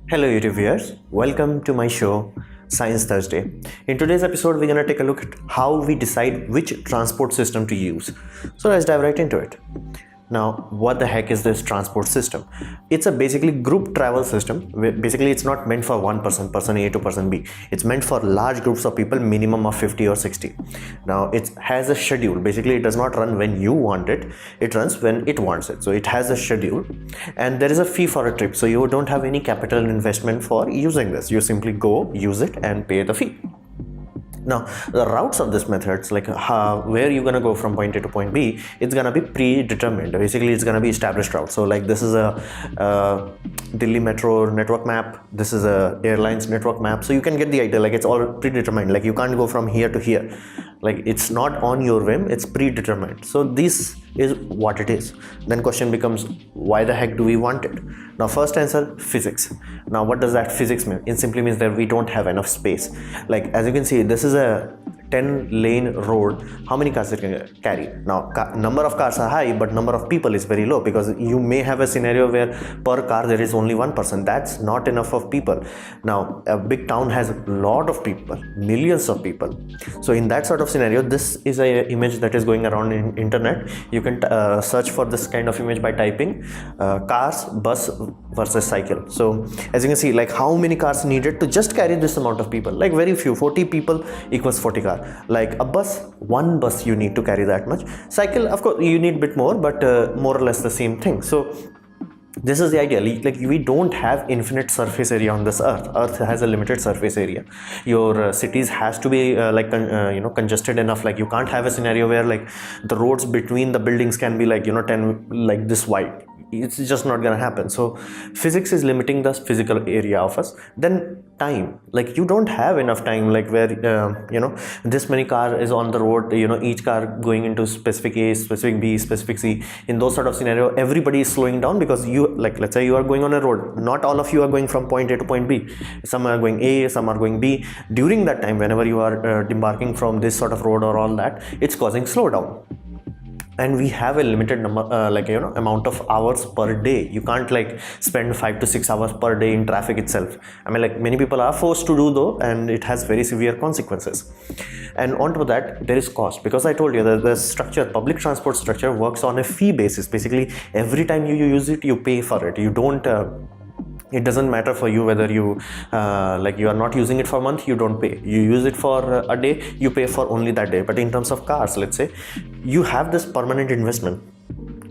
Hello YouTube viewers, welcome to my show Science Thursday. In today's episode we're going to take a look at how we decide which transport system to use. So let's dive right into it. Now, what the heck is this transport system? It's a basically group travel system. Basically, it's not meant for one person A to person B. It's meant for large groups of people, minimum of 50 or 60. Now, it has a schedule. Basically, it does not run when you want it. It runs when it wants it. So it has a schedule and there is a fee for a trip. So you don't have any capital investment for using this. You simply go, use it and pay the fee. Now, the routes of this methods, like where you're gonna go from point A to point B, it's gonna be predetermined. Basically, it's gonna be established route. So, like this is a Delhi Metro network map. This is a airlines network map. So you can get the idea. Like it's all predetermined. Like you can't go from here to here. Like it's not on your whim. It's predetermined. So this is what it is. Then question becomes, why the heck do we want it? Now, first answer, physics. Now, what does that physics mean? It simply means that we don't have enough space. Like as you can see, this is a 10-lane road. How many cars it can carry? Now, number of cars are high, but number of people is very low, because you may have a scenario where per car there is only one person. That's not enough of people. Now, a big town has a lot of people, millions of people. So in that sort of scenario, this is a image that is going around in internet. You can search for this kind of image by typing cars, bus versus cycle. So as you can see, like how many cars needed to just carry this amount of people? Like very few. 40 people equals 40 cars. Like a bus, one bus you need to carry that much. Cycle, of course you need a bit more, but more or less the same thing. So this is the idea. Like we don't have infinite surface area on this earth has a limited surface area. Your cities has to be congested enough. Like you can't have a scenario where like the roads between the buildings can be like 10 like this wide. It's just not gonna happen. So physics is limiting the physical area of us. Then time, like you don't have enough time, like where this many car is on the road, each car going into specific A, specific B, specific C. In those sort of scenario, everybody is slowing down, because you, like let's say you are going on a road, not all of you are going from point A to point B. Some are going A, some are going B. During that time, whenever you are debarking from this sort of road or all that, it's causing slowdown. And we have a limited number amount of hours per day. You can't like spend 5 to 6 hours per day in traffic itself. I mean, like many people are forced to do though, and it has very severe consequences. And on top of that, there is cost, because I told you that the structure, public transport structure, works on a fee basis. Basically, every time you use it, you pay for it. You don't it doesn't matter for you whether you you are not using it for a month, you don't pay. You use it for a day, you pay for only that day. But in terms of cars, let's say you have this permanent investment.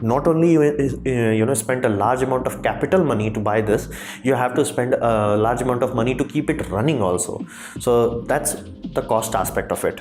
Not only you spend a large amount of capital money to buy this, you have to spend a large amount of money to keep it running also. So that's the cost aspect of it.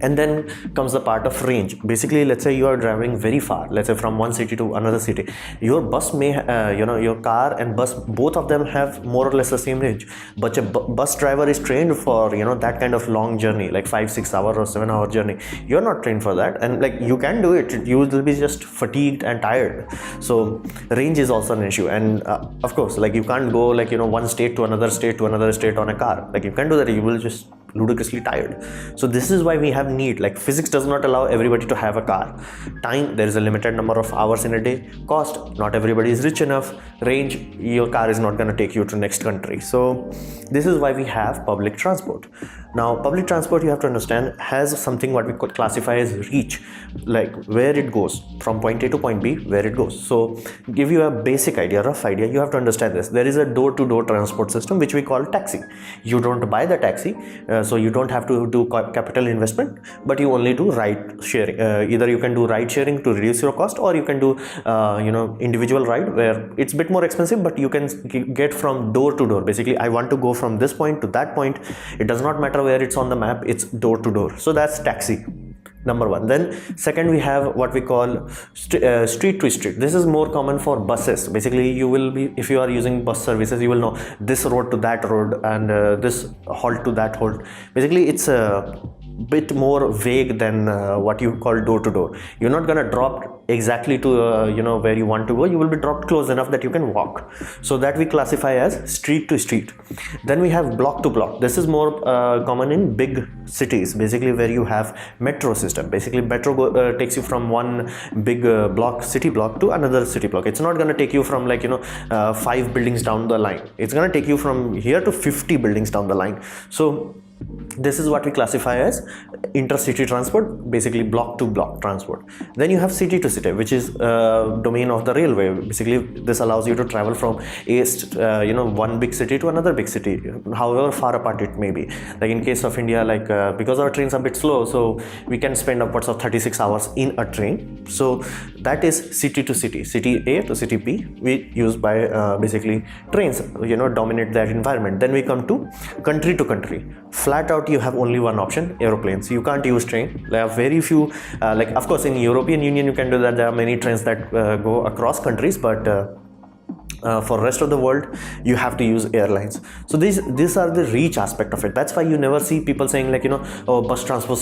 And then comes the part of range. Basically, let's say you are driving very far, let's say from one city to another city. Your bus may your car and bus, both of them have more or less the same range, but a bus driver is trained for that kind of long journey, like 5-6 hour or 7 hour journey. You're not trained for that, and like you can do it, you will be just fatigued and tired. So range is also an issue. And of course, like you can't go like one state to another state to another state on a car. Like you can do that, you will just ludicrously tired. So this is why we have need. Like physics does not allow everybody to have a car. Time, there is a limited number of hours in a day. Cost, not everybody is rich enough. Range, your car is not going to take you to next country. So this is why we have public transport. Now, public transport, you have to understand, has something what we could classify as reach, like where it goes from point A to point B, where it goes. So give you a basic idea, rough idea, you have to understand this. There is a door-to-door transport system which we call taxi. You don't buy the taxi, so you don't have to do capital investment, but you only do ride sharing. Either you can do ride sharing to reduce your cost, or you can do individual ride, where it's a bit more expensive, but you can get from door to door. Basically, I want to go from this point to that point. It does not matter where it's on the map, it's door to door. So that's taxi, number one. Then second, we have what we call street to street. This is more common for buses. Basically, you will be, if you are using bus services, you will know this road to that road, and this halt to that halt. Basically, it's a bit more vague than what you call door to door. You're not gonna drop exactly to where you want to go, you will be dropped close enough that you can walk. So that we classify as street to street. Then we have block to block. This is more common in big cities, basically where you have metro system. Basically metro takes you from one big city block to another city block. It's not going to take you from 5 buildings down the line. It's going to take you from here to 50 buildings down the line. So this is what we classify as intercity transport, basically block to block transport. Then you have city to city, which is domain of the railway. Basically this allows you to travel from one big city to another big city, however far apart it may be. Like in case of India, because our trains are a bit slow, so we can spend upwards of 36 hours in a train. So that is city to city, city A to city B, we use by basically trains dominate that environment. Then we come to country. Flat out you have only one option, aeroplanes. You can't use train. There are very few, of course in European Union you can do that. There are many trains that go across countries, but for rest of the world you have to use airlines. So these are the reach aspect of it. That's why you never see people saying bus transport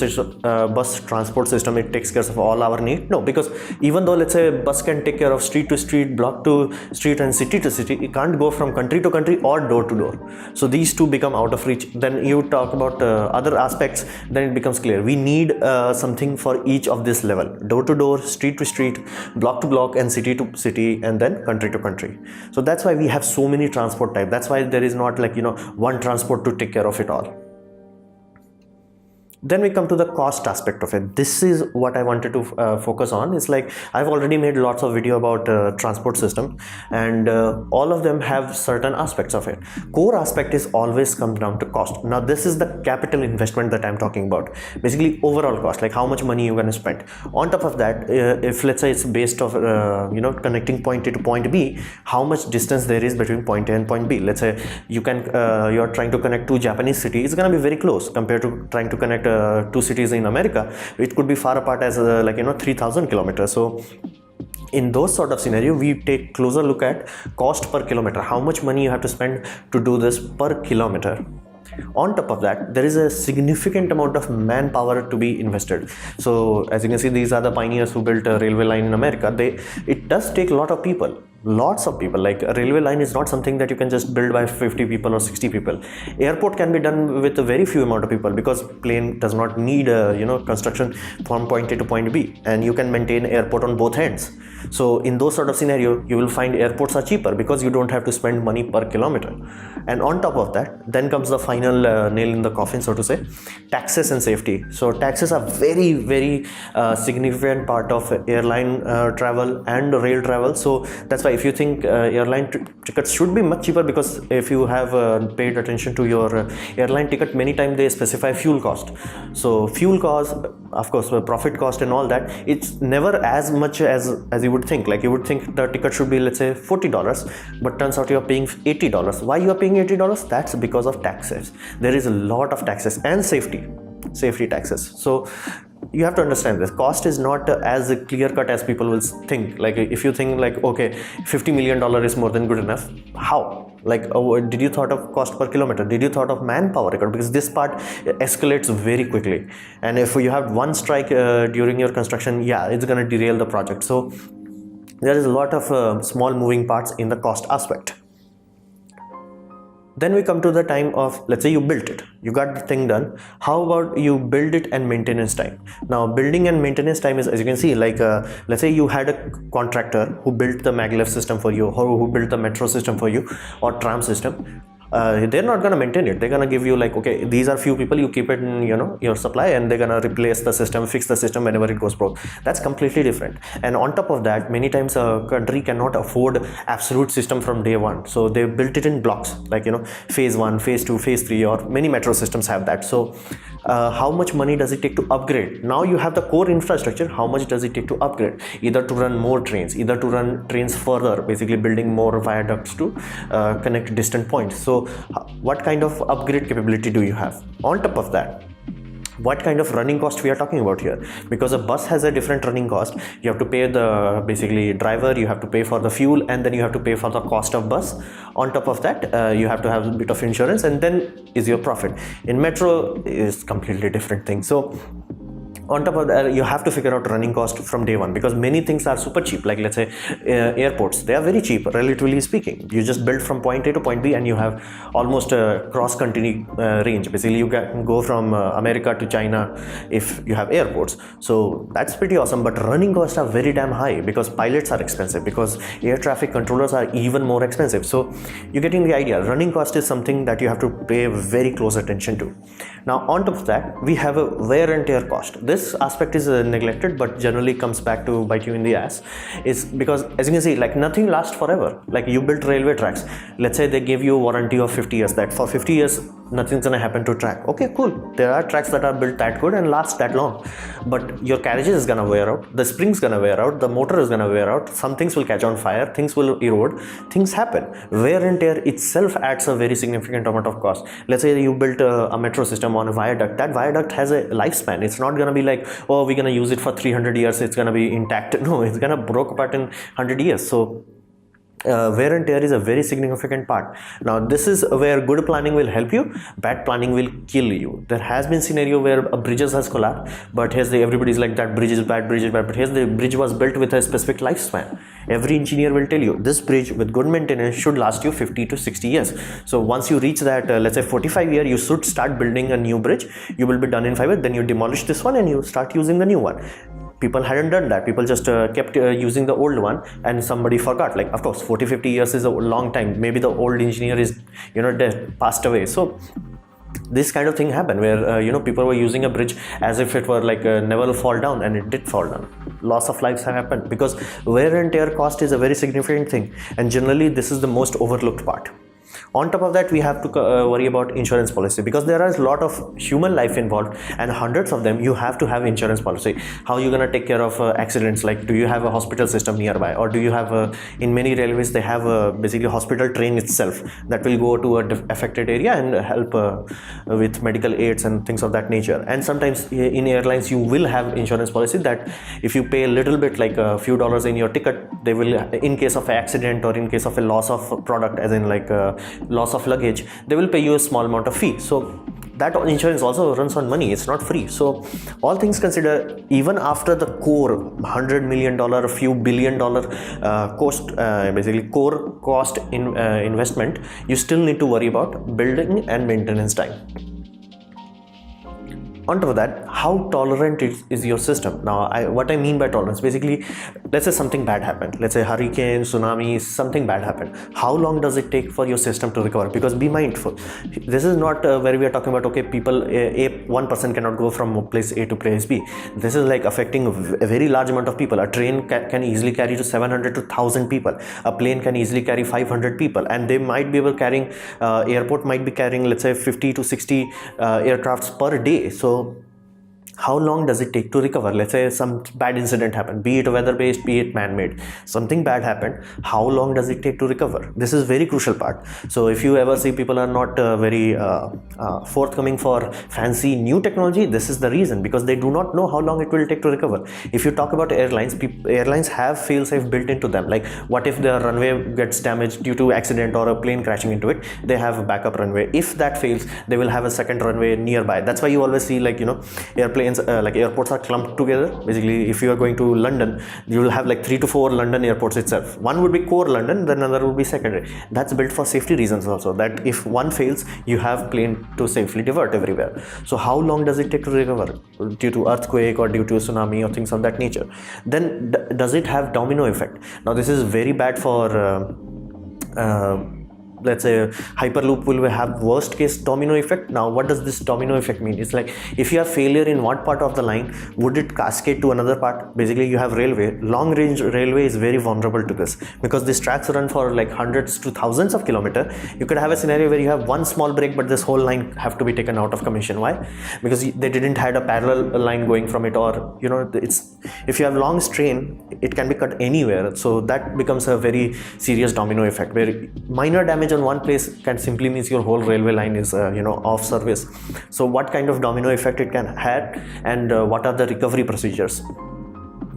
system, it takes care of all our need. No, because even though let's say bus can take care of street to street, block to street and city to city, it can't go from country to country or door to door. So these two become out of reach. Then you talk about other aspects, then it becomes clear we need something for each of this level: door to door, street to street, block to block, and city to city, and then country to country. So that's why we have so many transport types. That's why there is not one transport to take care of it all. Then we come to the cost aspect of it. This is what I wanted to focus on. It's like I've already made lots of video about transport system, and all of them have certain aspects of it. Core aspect is always comes down to cost. Now this is the capital investment that I'm talking about. Basically overall cost, like how much money you're going to spend. On top of that, if let's say it's based off connecting point A to point B, how much distance there is between point A and point B. Let's say you're trying to connect two Japanese cities, it's going to be very close compared to trying to connect two cities in America. It could be far apart as 3,000 kilometers. So in those sort of scenario, we take closer look at cost per kilometer, how much money you have to spend to do this per kilometer. On top of that, there is a significant amount of manpower to be invested. So as you can see, these are the pioneers who built a railway line in America. It does take a lot of people. Lots of people. Like a railway line is not something that you can just build by 50 people or 60 people. Airport can be done with a very few amount of people, because plane does not need construction from point A to point B, and you can maintain airport on both ends. So in those sort of scenario, you will find airports are cheaper because you don't have to spend money per kilometer. And on top of that, then comes the final nail in the coffin, so to say, taxes and safety. So taxes are very, very significant part of airline travel and rail travel. So that's why if you think airline tickets should be much cheaper, because if you have paid attention to your airline ticket, many times they specify fuel cost. So fuel cost, of course, profit cost and all that, it's never as much as you would think. Like you would think the ticket should be, let's say, $40, but turns out you're paying $80. Why you are paying $80? That's because of taxes. There is a lot of taxes and safety taxes. So you have to understand this. Cost is not as clear cut as people will think. Like if you think like, okay, $50 million is more than good enough. How? Like, did you thought of cost per kilometer? Did you thought of manpower record? Because this part escalates very quickly. And if you have one strike during your construction, yeah, it's going to derail the project. So there is a lot of small moving parts in the cost aspect. Then we come to the time of, let's say you built it, you got the thing done. How about you build it and maintenance time? Now building and maintenance time is, as you can see, like let's say you had a contractor who built the maglev system for you, or who built the metro system for you, or tram system. They're not going to maintain it. They're going to give you like, okay, these are few people, you keep it in your supply, and they're going to replace the system, fix the system whenever it goes broke. That's completely different. And on top of that, many times a country cannot afford absolute system from day one, so they built it in blocks, like phase 1, phase 2, phase 3, or many metro systems have that. So how much money does it take to upgrade? Now you have the core infrastructure. How much does it take to upgrade? Either to run more trains, either to run trains further, basically building more viaducts to connect distant points. So what kind of upgrade capability do you have? On top of that, what kind of running cost we are talking about here? Because a bus has a different running cost. You have to pay the basically driver, you have to pay for the fuel, and then you have to pay for the cost of bus. On top of that, you have to have a bit of insurance, and then is your profit. In metro is completely different thing. So On top of that, you have to figure out running cost from day one, because many things are super cheap. Like let's say airports, they are very cheap relatively speaking. You just build from point A to point B and you have almost a cross country range. Basically you can go from America to China if you have airports. So that's pretty awesome. But running costs are very damn high because pilots are expensive, because air traffic controllers are even more expensive. So you're getting the idea. Running cost is something that you have to pay very close attention to. Now on top of that, we have a wear and tear cost. This aspect is neglected, but generally comes back to bite you in the ass. Is because, as you can see, like nothing lasts forever. Like you build railway tracks, let's say they give you a warranty of 50 years, that for 50 years nothing's gonna happen to track. Okay, cool, there are tracks that are built that good and last that long, but your carriages is gonna wear out, the spring's gonna wear out, the motor is gonna wear out, some things will catch on fire, things will erode, things happen. Wear and tear itself adds a very significant amount of cost. Let's say you built a metro system on a viaduct. That viaduct has a lifespan. It's not gonna be like, oh, we're gonna use it for 300 years, it's gonna be intact. No, it's gonna broke apart in 100 years. So wear and tear is a very significant part. Now this is where good planning will help you, bad planning will kill you. There has been scenario where a bridges has collapsed, but here's the, everybody's like that bridge is bad, but here's the bridge was built with a specific lifespan. Every engineer will tell you this bridge with good maintenance should last you 50 to 60 years. So once you reach that let's say 45 year, you should start building a new bridge. You will be done in 5 years, then you demolish this one and you start using the new one. People hadn't done that. People just kept using the old one, and somebody forgot. Like, of course 40-50 years is a long time. Maybe the old engineer is dead, passed away. So this kind of thing happened where people were using a bridge as if it were like never will fall down, and it did fall down. Loss of lives have happened because wear and tear cost is a very significant thing, and generally this is the most overlooked part. On top of that, we have to worry about insurance policy, because there is a lot of human life involved and hundreds of them. You have to have insurance policy. How are you gonna take care of accidents? Like, do you have a hospital system nearby, or do you have in many railways they have basically a hospital train itself that will go to a affected area and help with medical aids and things of that nature. And sometimes in airlines you will have insurance policy that if you pay a little bit, like a few dollars in your ticket, they will, in case of an accident or in case of a loss of product, as in like loss of luggage, they will pay you a small amount of fee. So that insurance also runs on money, it's not free. So all things considered, even after the core $100 million, a few billion dollar cost, basically core cost in investment, you still need to worry about building and maintenance time. On top of that, how tolerant is your system? Now, what I mean by tolerance, basically, let's say something bad happened. Let's say hurricane, tsunami, something bad happened. How long does it take for your system to recover? Because be mindful. This is not where we are talking about, okay, people, one person cannot go from place A to place B. This is like affecting a very large amount of people. A train can easily carry to 700 to 1,000 people. A plane can easily carry 500 people. And they might be able carrying, airport might be carrying, let's say 50 to 60 aircrafts per day. So how long does it take to recover? Let's say some bad incident happened, be it weather-based, be it man-made. Something bad happened. How long does it take to recover? This is very crucial part. So if you ever see people are not very forthcoming for fancy new technology, this is the reason, because they do not know how long it will take to recover. If you talk about airlines, airlines have fail-safe built into them. Like, what if the runway gets damaged due to accident or a plane crashing into it? They have a backup runway. If that fails, they will have a second runway nearby. That's why you always see, like, airplanes, like airports are clumped together. Basically, if you are going to London, you will have like 3 to 4 London airports itself. One would be core London, then another would be secondary. That's built for safety reasons also, that if one fails, you have plane to safely divert everywhere. So how long does it take to recover due to earthquake or due to tsunami or things of that nature? Then does it have domino effect? Now this is very bad for let's say Hyperloop will have worst case domino effect. Now what does this domino effect mean? It's like, if you have failure in one part of the line, would it cascade to another part? Basically, you have railway, long range railway is very vulnerable to this, because these tracks run for like hundreds to thousands of kilometers. You could have a scenario where you have one small break, but this whole line have to be taken out of commission. Why? Because they didn't had a parallel line going from it, or it's, if you have long strain, it can be cut anywhere. So that becomes a very serious domino effect, where minor damage on one place can simply means your whole railway line is off service. So what kind of domino effect it can have, and what are the recovery procedures?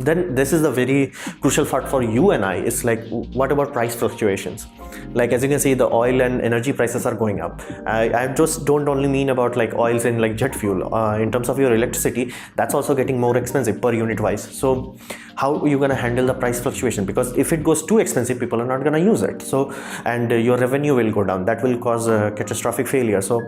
Then this is the very crucial part for you and I. It's like, what about price fluctuations? Like, as you can see, the oil and energy prices are going up. I just don't only mean about like oils and like jet fuel. In terms of your electricity, that's also getting more expensive per unit wise. So how are you going to handle the price fluctuation? Because if it goes too expensive, people are not going to use it. So, and your revenue will go down. That will cause a catastrophic failure. So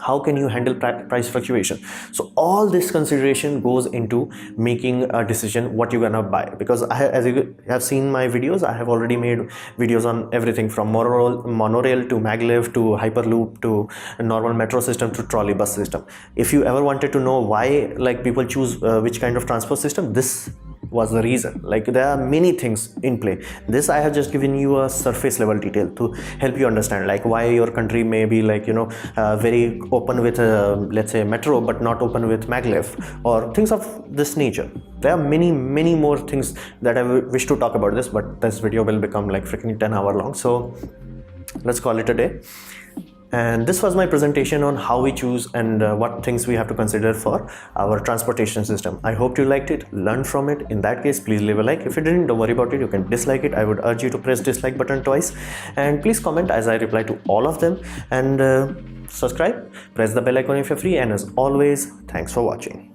how can you handle price fluctuation? So all this consideration goes into making a decision what you're gonna buy. Because as you have seen my videos, I have already made videos on everything from monorail to maglev to hyperloop to normal metro system to trolley bus system. If you ever wanted to know why like people choose which kind of transport system, this was the reason. Like, there are many things in play. This I have just given you a surface level detail to help you understand like why your country may be like, you know, very open with let's say metro but not open with maglev or things of this nature. There are many more things that I wish to talk about this, but this video will become like freaking 10-hour long, so let's call it a day. And this was my presentation on how we choose and what things we have to consider for our transportation system. I hope you liked it, learned from it. In that case, please leave a like. If you didn't, don't worry about it, you can dislike it. I would urge you to press dislike button twice, and please comment as I reply to all of them, and subscribe, press the bell icon if you're free, and as always, thanks for watching.